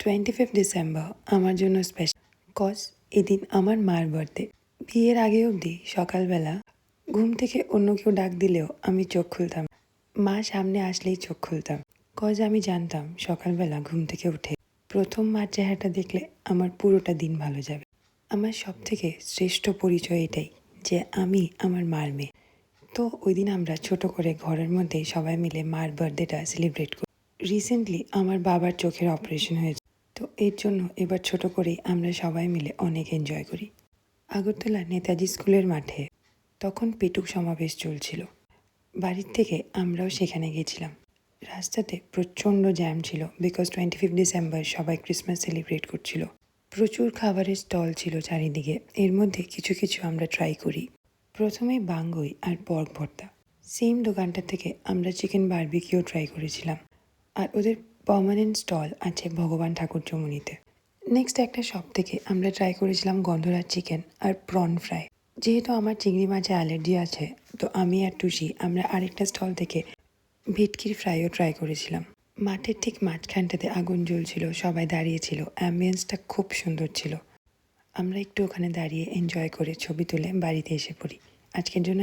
December আমার জন্য special cause এদিন আমার মার বার্থডে। বিয়ের আগে অবধি সকালবেলা ঘুম থেকে অন্য কেউ ডাক দিলেও আমি চোখ খুলতাম, মা সামনে আসলেই চোখ খুলতাম। কজ আমি জানতাম সকালবেলা ঘুম থেকে উঠে প্রথম মার চেহারাটা দেখলে আমার পুরোটা দিন ভালো যাবে। আমার সব থেকে শ্রেষ্ঠ পরিচয় এটাই যে আমি আমার মার মেয়ে। তো ওই দিন আমরা ছোট করে ঘরের মধ্যে সবাই মিলে মার বার্থডেটা সেলিব্রেট করি। রিসেন্টলি আমার বাবার চোখের অপারেশন হয়েছে, তো এর জন্য এবার ছোট করেই আমরা সবাই মিলে অনেক এনজয় করি। আগরতলা নেতাজি স্কুলের মাঠে তখন পেটুক সমাবেশ চলছিল। বাড়ির থেকে আমরাও সেখানে গেছিলাম। রাস্তাতে প্রচণ্ড জ্যাম ছিল, বিকজ 25 ডিসেম্বর সবাই ক্রিসমাস সেলিব্রেট করছিল। প্রচুর খাবারের স্টল ছিল চারিদিকে, এর মধ্যে কিছু কিছু আমরা ট্রাই করি। প্রথমে বাঙ্গুই আর পর্ক ভর্তা। সেম দোকানটা থেকে আমরা চিকেন বারবিকিউ ট্রাই করেছিলাম। আর ওদের পার্মানেন্ট স্টল আছে ভগবান ঠাকুর চমুনিতে। নেক্সট একটা শপ থেকে আমরা ট্রাই করেছিলাম গন্ধরাজ চিকেন আর প্রন ফ্রাই। যেহেতু আমার চিংড়ি মাছে অ্যালার্জি আছে, তো আমি আর টুসি আমরা আরেকটা স্টল থেকে ভেটকির ফ্রাইও ট্রাই করেছিলাম। মাঠের ঠিক মাঝখানটাতে আগুন জ্বলছিল, সবাই দাঁড়িয়েছিল, অ্যাম্বিয়েন্সটা খুব সুন্দর ছিল। আমরা একটু ওখানে দাঁড়িয়ে এনজয় করে ছবি তুলে বাড়িতে এসে পড়ি। আজকের জন্য